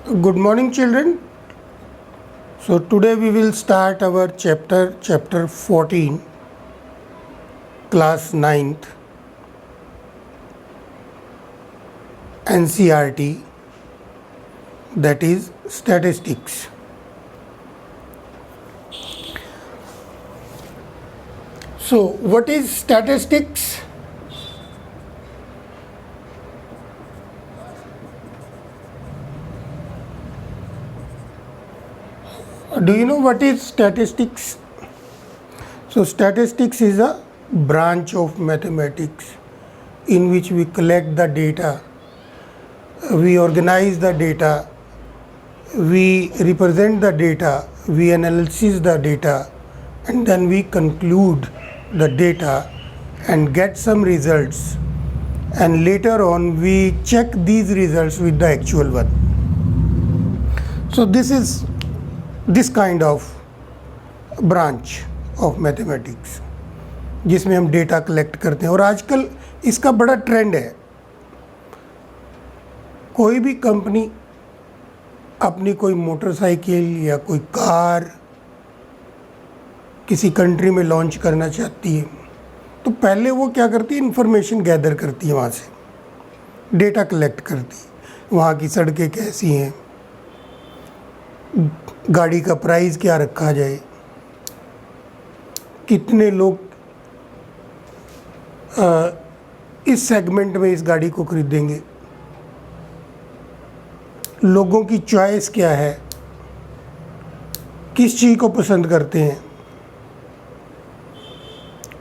Good morning, children. So today we will start our chapter 14, class 9th, NCERT, that is statistics. So what is statistics? Do you know what is statistics? So statistics is a branch of mathematics in which we collect the data, we organize the data, we represent the data, we analyze the data, and then we conclude the data and get some results, and later on we check these results with the actual one. So this is this kind of branch of mathematics जिसमें हम data collect करते हैं। और आजकल इसका बड़ा trend है। कोई भी कंपनी अपनी कोई मोटरसाइकिल या कोई कार किसी कंट्री में लॉन्च करना चाहती है तो पहले वो क्या करती है, इंफॉर्मेशन गैदर करती है, वहाँ से डेटा कलेक्ट करती है। वहाँ की सड़कें कैसी हैं, गाड़ी का प्राइस क्या रखा जाए, कितने लोग इस सेगमेंट में इस गाड़ी को खरीदेंगे, लोगों की चॉइस क्या है, किस चीज़ को पसंद करते हैं।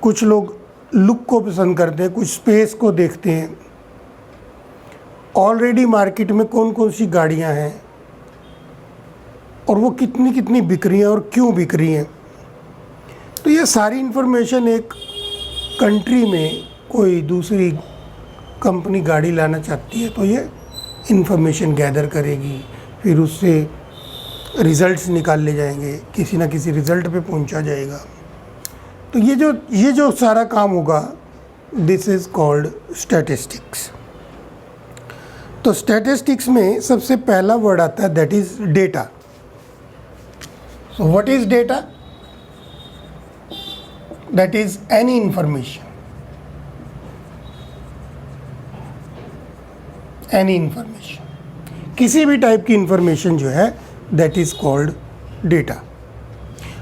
कुछ लोग लुक को पसंद करते हैं, कुछ स्पेस को देखते हैं। ऑलरेडी मार्केट में कौन कौन सी गाड़ियां हैं और वो कितनी कितनी बिक रही हैं और क्यों बिक रही हैं। तो ये सारी इन्फॉर्मेशन एक कंट्री में कोई दूसरी कंपनी गाड़ी लाना चाहती है तो ये इन्फॉर्मेशन गैदर करेगी, फिर उससे रिज़ल्ट्स निकाल ले जाएंगे, किसी ना किसी रिज़ल्ट पे पहुंचा जाएगा। तो ये जो सारा काम होगा, दिस इज़ कॉल्ड स्टैटिस्टिक्स। तो स्टैटिस्टिक्स में सबसे पहला वर्ड आता है, that is data. So what is data? That is any information, any information, किसी भी टाइप की इंफॉर्मेशन जो है, दैट इज़ कॉल्ड डेटा।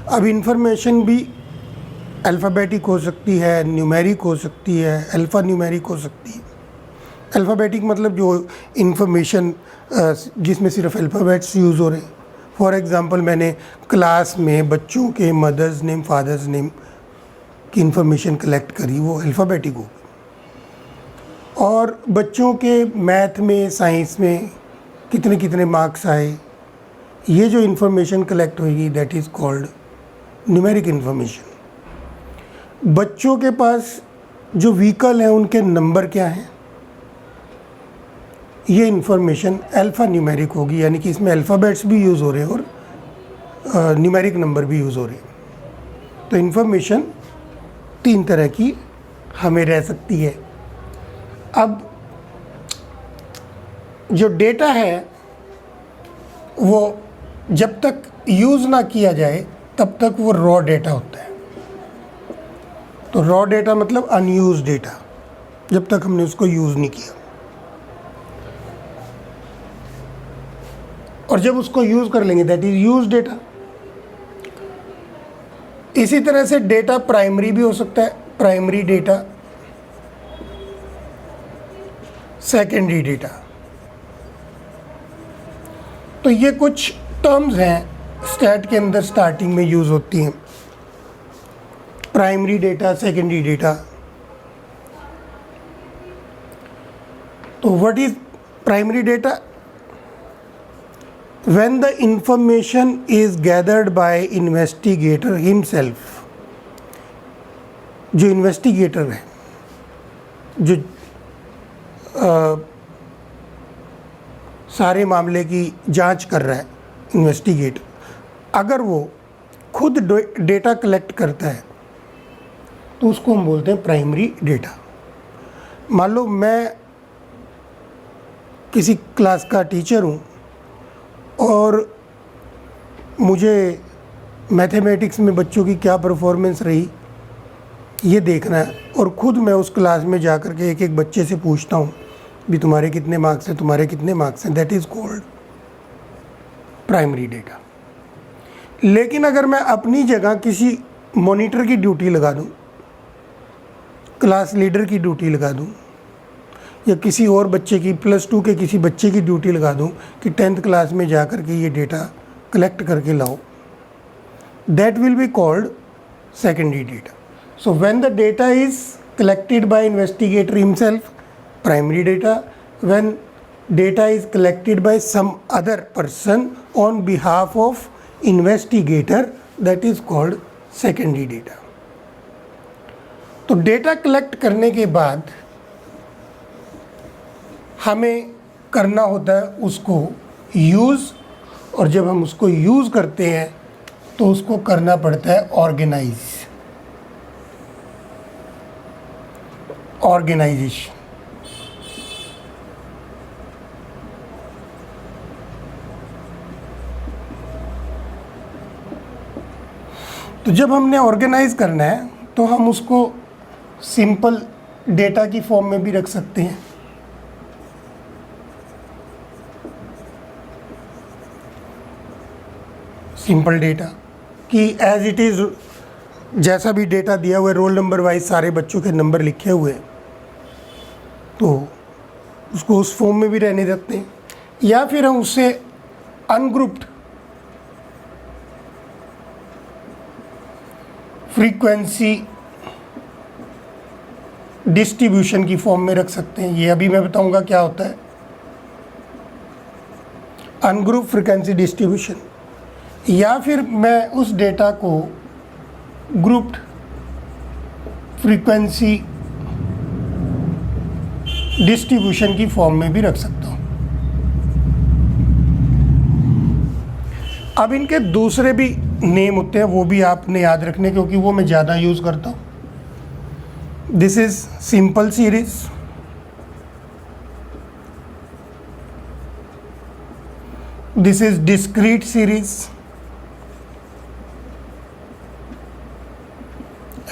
अब इंफॉर्मेशन भी अल्फ़ाबेटिक हो सकती है, न्यूमेरिक हो सकती है, अल्फ़ा न्यूमेरिक हो सकती है। अल्फ़ाबेटिक मतलब जो इंफॉर्मेशन जिसमें सिर्फ अल्फ़ाबेट्स यूज़ हो रहे हैं। फॉर एग्ज़ाम्पल, मैंने क्लास में बच्चों के मदर्स नेम, फादर्स नेम की इंफॉर्मेशन कलेक्ट करी, वो अल्फ़ाबेटिक हो। और बच्चों के मैथ में, साइंस में कितने कितने मार्क्स आए, ये जो इंफॉर्मेशन कलेक्ट होगी, that is called numeric information. बच्चों के पास जो व्हीकल हैं उनके नंबर क्या हैं, ये इंफॉर्मेशन अल्फ़ा न्यूमेरिक होगी, यानी कि इसमें अल्फ़ाबेट्स भी यूज़ हो रहे हैं और न्यूमेरिक नंबर भी यूज़ हो रहे हैं। तो इंफॉर्मेशन तीन तरह की हमें रह सकती है। अब जो डेटा है वो जब तक यूज़ ना किया जाए तब तक वो रॉ डेटा होता है। तो रॉ डेटा मतलब अनयूज़ डेटा, जब तक हमने उसको यूज़ नहीं किया। और जब उसको यूज़ कर लेंगे, दैट इज़ यूज़ डेटा। इसी तरह से डेटा प्राइमरी भी हो सकता है, प्राइमरी डेटा, सेकेंडरी डेटा। तो ये कुछ टर्म्स हैं स्टैट के अंदर स्टार्टिंग में यूज़ होती हैं, प्राइमरी डेटा, सेकेंडरी डेटा। तो what is primary data? When the information is gathered bye investigator himself. जो इन्वेस्टिगेटर है, जो सारे मामले की जांच कर रहा है, इन्वेस्टिगेटर, अगर वो खुद डेटा कलेक्ट करता है तो उसको हम बोलते हैं प्राइमरी डेटा। मान लो मैं किसी क्लास का टीचर हूँ और मुझे मैथमेटिक्स में बच्चों की क्या परफॉर्मेंस रही ये देखना है, और ख़ुद मैं उस क्लास में जा कर के एक एक बच्चे से पूछता हूँ भी तुम्हारे कितने मार्क्स हैं, तुम्हारे कितने मार्क्स हैं। That is called primary data. लेकिन अगर मैं अपनी जगह किसी मॉनिटर की ड्यूटी लगा दूँ, क्लास लीडर की ड्यूटी लगा दूँ, या किसी और बच्चे की +2 के किसी बच्चे की ड्यूटी लगा दूँ कि 10th क्लास में जा कर के ये डेटा कलेक्ट करके लाओ, that will be called secondary data. So when the data is collected by investigator himself, primary data. When data is collected by some other person on behalf of investigator, that is called secondary data. तो data collect करने के बाद हमें करना होता है उसको use, और जब हम उसको यूज़ करते हैं तो उसको करना पड़ता है ऑर्गेनाइजेशन। तो जब हमने ऑर्गेनाइज करना है तो हम उसको सिंपल डेटा की फॉर्म में भी रख सकते हैं। सिंपल डेटा कि एज इट इज़, जैसा भी डेटा दिया हुआ है रोल नंबर वाइज सारे बच्चों के नंबर लिखे हुए हैं, तो उसको उस फॉर्म में भी रहने देते हैं। या फिर हम उससे अनग्रुप्ड फ्रीक्वेंसी डिस्ट्रीब्यूशन की फॉर्म में रख सकते हैं। ये अभी मैं बताऊंगा क्या होता है अनग्रुप फ्रीक्वेंसी डिस्ट्रीब्यूशन। या फिर मैं उस डेटा को ग्रुप्ड फ्रीक्वेंसी डिस्ट्रीब्यूशन की फॉर्म में भी रख सकता हूँ। अब इनके दूसरे भी नेम होते हैं, वो भी आपने याद रखने, क्योंकि वो मैं ज़्यादा यूज़ करता हूँ। This is simple series, this is discrete series,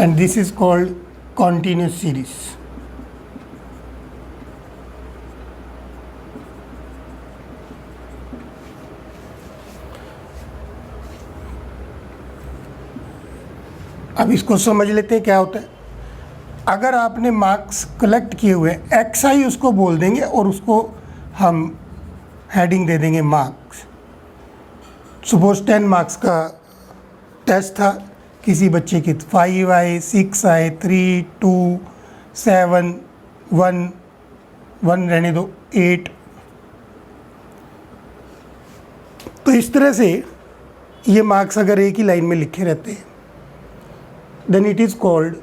and this is called continuous series. अब इसको समझ लेते हैं क्या होता है। अगर आपने मार्क्स कलेक्ट किए हुए XI उसको बोल देंगे और उसको हम हेडिंग दे देंगे मार्क्स। सपोज 10 मार्क्स का टेस्ट था, किसी बच्चे की 5 आए, 6 आए, 3, 2, 7, 1 रहने दो, 8। तो इस तरह से ये मार्क्स अगर एक ही लाइन में लिखे रहते हैं, then it is called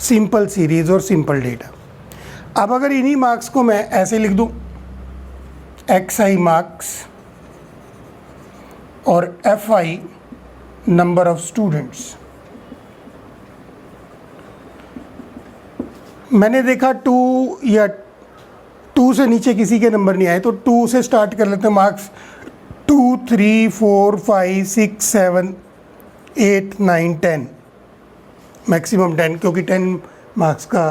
simple series और सिंपल डेटा। अब अगर इन्हीं मार्क्स को मैं ऐसे लिख दूं, XI मार्क्स और FI नंबर ऑफ स्टूडेंट्स, मैंने देखा 2 या 2 से नीचे किसी के नंबर नहीं आए, तो 2 से स्टार्ट कर लेते हैं मार्क्स। 2, 3, 4, 5, 6, 7, 8, 9, 10, मैक्सिमम 10, क्योंकि 10 मार्क्स का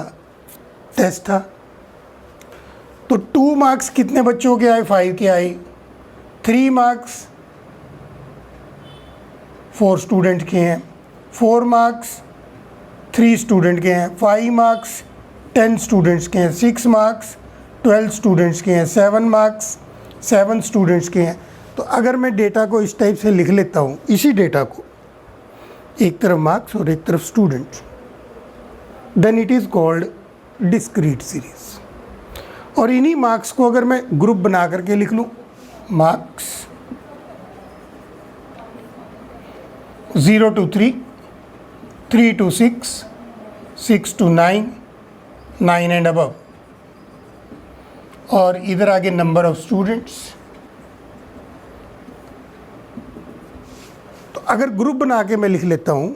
टेस्ट था। तो 2 मार्क्स कितने बच्चों के आए? 5 के आए। 3 मार्क्स 4 स्टूडेंट के हैं। 4 मार्क्स 3 स्टूडेंट के हैं। 5 मार्क्स 10 स्टूडेंट्स के हैं। 6 मार्क्स 12 स्टूडेंट्स के हैं। 7 मार्क्स 7 स्टूडेंट्स के हैं। तो अगर मैं डेटा को इस टाइप से लिख लेता हूँ, इसी डेटा को एक तरफ मार्क्स और एक तरफ students, then it is called discrete series. और इन्हीं मार्क्स को अगर मैं ग्रुप बना करके लिख लूँ, marks 0 to 3, 3 to 6, 6 to 9, 9 and above, और इधर आगे नंबर ऑफ स्टूडेंट्स। तो अगर ग्रुप बना के मैं लिख लेता हूँ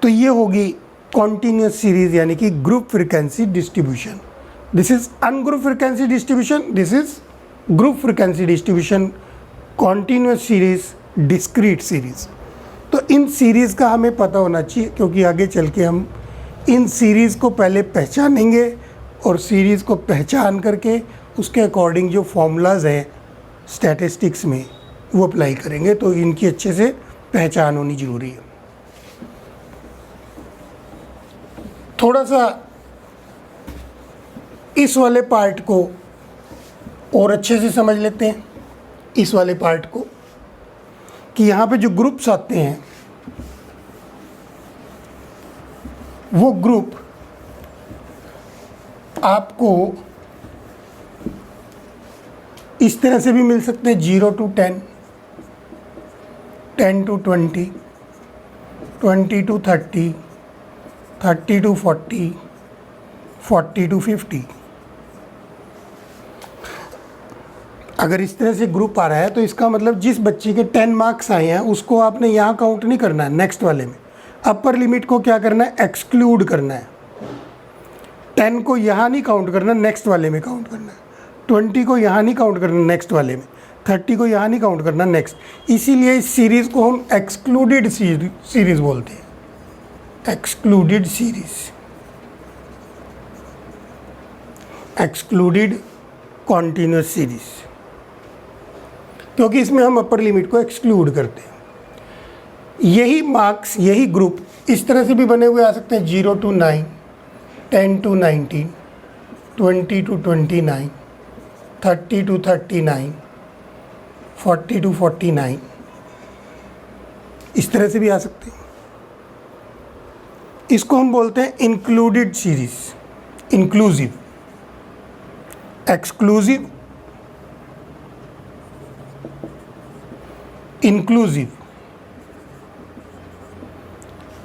तो ये होगी कॉन्टीन्यूस सीरीज, यानी कि group frequency distribution. This is ungroup frequency distribution, this is group frequency distribution, continuous series, discrete series. तो इन सीरीज़ का हमें पता होना चाहिए, क्योंकि आगे चल के हम इन सीरीज़ को पहले पहचानेंगे और सीरीज़ को पहचान करके उसके अकॉर्डिंग जो फॉर्मूलाज हैं स्टैटिस्टिक्स में वो अप्लाई करेंगे। तो इनकी अच्छे से पहचान होनी ज़रूरी है। थोड़ा सा इस वाले पार्ट को और अच्छे से समझ लेते हैं, इस वाले पार्ट को, कि यहाँ पे जो ग्रुप्स आते हैं वो ग्रुप आपको इस तरह से भी मिल सकते हैं, 0 to 10, 10 to 20, 20 to 30, 30 to 40, 40 to 50। अगर इस तरह से ग्रुप आ रहा है तो इसका मतलब जिस बच्चे के 10 मार्क्स आए हैं उसको आपने यहाँ काउंट नहीं करना है, नेक्स्ट वाले में अपर लिमिट को क्या करना है, एक्सक्लूड करना है। 10 को यहाँ नहीं काउंट करना, नेक्स्ट वाले में काउंट करना है। 20 को यहाँ नहीं काउंट करना, नेक्स्ट वाले में। 30 को यहाँ नहीं काउंट करना, नेक्स्ट। इसीलिए इस सीरीज़ को हम एक्सक्लूडेड सीरीज़ बोलते हैं, excluded series, excluded continuous series, क्योंकि इसमें हम अपर लिमिट को एक्सक्लूड करते हैं। यही मार्क्स, यही ग्रुप इस तरह से भी बने हुए आ सकते हैं, 0 to 9, 10 to 19, 20 to 29, 30 to 39, 40 to 49, इस तरह से भी आ सकते हैं। इसको हम बोलते हैं included series, inclusive, exclusive, inclusive.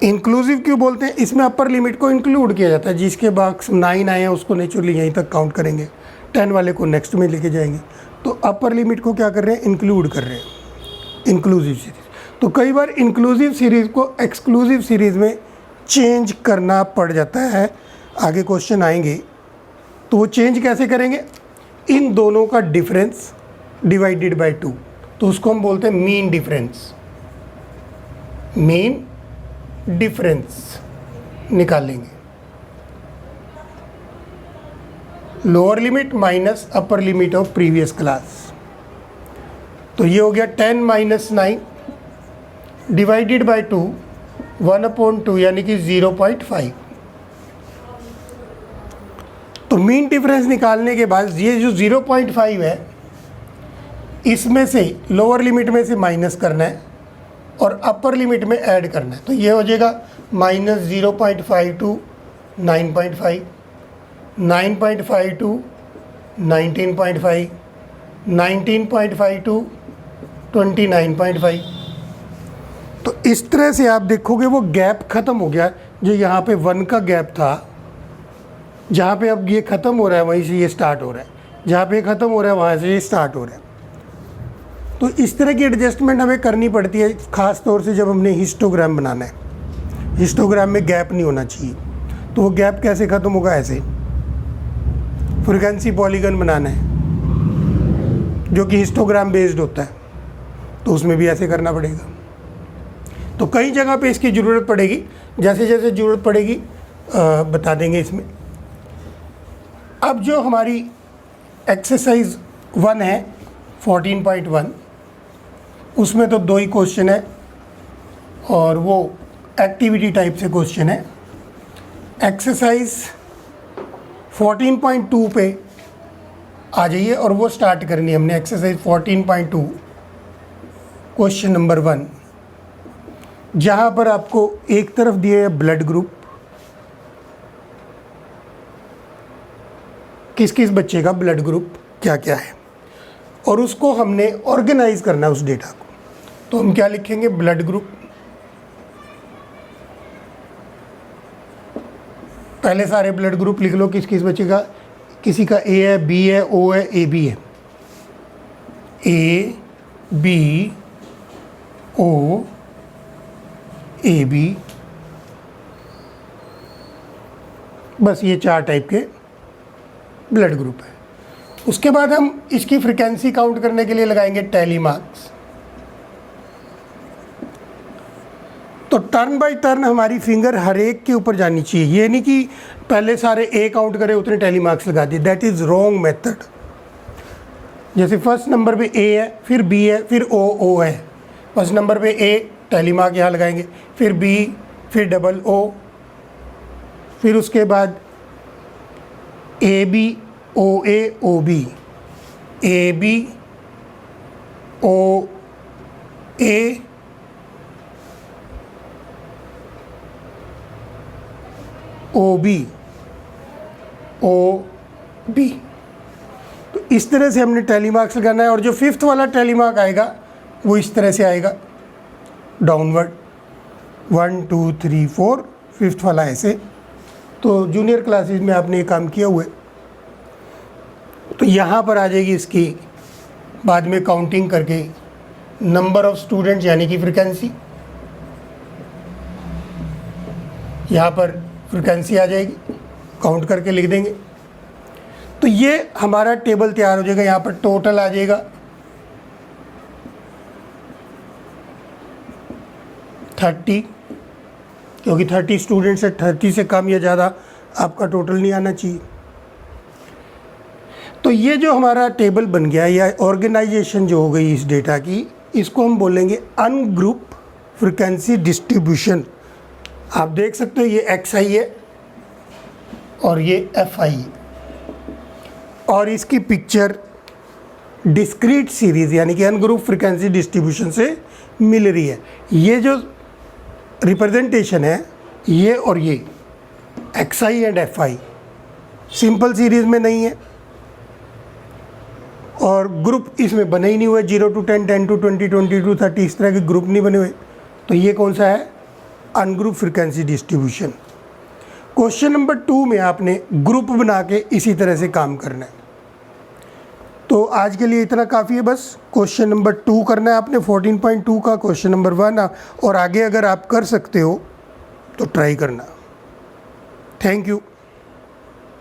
Inclusive क्यों बोलते हैं? इसमें अपर लिमिट को इंक्लूड किया जाता है। जिसके मार्क्स 9 आए हैं उसको नेचुरली यहीं तक काउंट करेंगे, 10 वाले को नेक्स्ट में लेके जाएंगे। तो अपर लिमिट को क्या कर रहे हैं, इंक्लूड कर रहे हैं, इंक्लूसिव सीरीज। तो कई बार इंक्लूसिव सीरीज़ को एक्सक्लूसिव सीरीज़ में चेंज करना पड़ जाता है, आगे क्वेश्चन आएंगे। तो वो चेंज कैसे करेंगे? इन दोनों का डिफरेंस डिवाइडेड बाय 2, तो उसको हम बोलते हैं मीन डिफरेंस। मीन डिफरेंस निकालेंगे, lower limit minus upper limit of previous class. तो ये हो गया 10 - 9 डिवाइडेड बाय 2, 1/2 यानी कि 0.5। तो मीन डिफरेंस निकालने के बाद ये जो 0.5 है इसमें से लोअर लिमिट में से माइनस करना है और अपर लिमिट में ऐड करना है। तो ये हो जाएगा -0.5 to 9.5, 9.5 to 19.5, 19.5 to 29.5। तो इस तरह से आप देखोगे वो गैप ख़त्म हो गया। जो यहाँ पे 1 का गैप था, जहाँ पे अब ये ख़त्म हो रहा है वहीं से ये स्टार्ट हो रहा है, जहाँ पे ख़त्म हो रहा है वहाँ से ये स्टार्ट हो रहा है। तो इस तरह की एडजस्टमेंट हमें करनी पड़ती है, ख़ास तौर से जब हमने हिस्टोग्राम बनाना है। हिस्टोग्राम में गैप नहीं होना चाहिए। तो वो गैप कैसे ख़त्म होगा? ऐसे फ्रीक्वेंसी पॉलीगन बनाना है जो कि हिस्टोग्राम बेस्ड होता है, तो उसमें भी ऐसे करना पड़ेगा। तो कई जगह पे इसकी ज़रूरत पड़ेगी, जैसे जैसे ज़रूरत पड़ेगी बता देंगे इसमें। अब जो हमारी एक्सरसाइज 1 है 14.1, उसमें तो 2 ही क्वेश्चन है और वो एक्टिविटी टाइप से क्वेश्चन है। एक्सरसाइज 14.2 पे आ जाइए और वो स्टार्ट करनी है हमने। एक्सरसाइज 14.2 क्वेश्चन नंबर 1, जहाँ पर आपको एक तरफ दिए है ब्लड ग्रुप, किस किस बच्चे का ब्लड ग्रुप क्या क्या है, और उसको हमने ऑर्गेनाइज करना है उस डेटा को। तो हम क्या लिखेंगे? Blood group. पहले सारे ब्लड ग्रुप लिख लो किस किस बच्चे का। किसी का ए है, बी है, ओ है, ए बी है। ए बी ओ ए बी, बस ये 4 टाइप के ब्लड ग्रुप है। उसके बाद हम इसकी फ्रीक्वेंसी काउंट करने के लिए लगाएंगे टैली मार्क्स। तो टर्न बाय टर्न हमारी फिंगर हर एक के ऊपर जानी चाहिए, ये नहीं कि पहले सारे ए काउंट करें उतने टैली मार्क्स लगा दिए, दैट इज़ रॉन्ग मेथड। जैसे फर्स्ट नंबर पे ए है, फिर बी है, फिर ओ है। फर्स्ट नंबर पे ए, टैली मार्क यहाँ लगाएंगे, फिर बी, फिर डबल ओ, फिर उसके बाद A B, O A, O B, A B, O A, O B, O B. तो इस तरह से हमने टैली मार्क्स लगाना है। और जो फिफ्थ वाला टैली मार्क आएगा वो इस तरह से आएगा डाउनवर्ड, 1 2 3 4, फिफ्थ वाला ऐसे। तो जूनियर क्लासेस में आपने ये काम किया हुआ है। तो यहाँ पर आ जाएगी इसकी बाद में काउंटिंग करके नंबर ऑफ स्टूडेंट्स यानी कि फ्रीक्वेंसी, यहाँ पर फ्रीक्वेंसी आ जाएगी, काउंट करके लिख देंगे। तो ये हमारा टेबल तैयार हो जाएगा। यहाँ पर टोटल आ जाएगा 30, क्योंकि 30 स्टूडेंट्स है, 30 से कम या ज़्यादा आपका टोटल नहीं आना चाहिए। तो ये जो हमारा टेबल बन गया या ऑर्गेनाइजेशन जो हो गई इस डेटा की, इसको हम बोलेंगे अनग्रुप फ्रीक्वेंसी डिस्ट्रीब्यूशन। आप देख सकते हो ये XI है और ये FI है, और इसकी पिक्चर डिस्क्रीट सीरीज़ यानी कि अनग्रुप फ्रीक्वेंसी डिस्ट्रीब्यूशन से मिल रही है। ये जो रिप्रेजेंटेशन है ये और ये XI and FI simple series में नहीं है, और ग्रुप इसमें बने ही नहीं हुए। 0 to 10, 10 to 20, 20 to 30 इस तरह के ग्रुप नहीं बने हुए। तो ये कौन सा है? Ungroup frequency distribution. Question number 2 में आपने ग्रुप बना के इसी तरह से काम करना है। तो आज के लिए इतना काफ़ी है, बस क्वेश्चन नंबर 2 करना है आपने 14.2 का, क्वेश्चन नंबर 1, और आगे अगर आप कर सकते हो तो ट्राई करना। Thank you.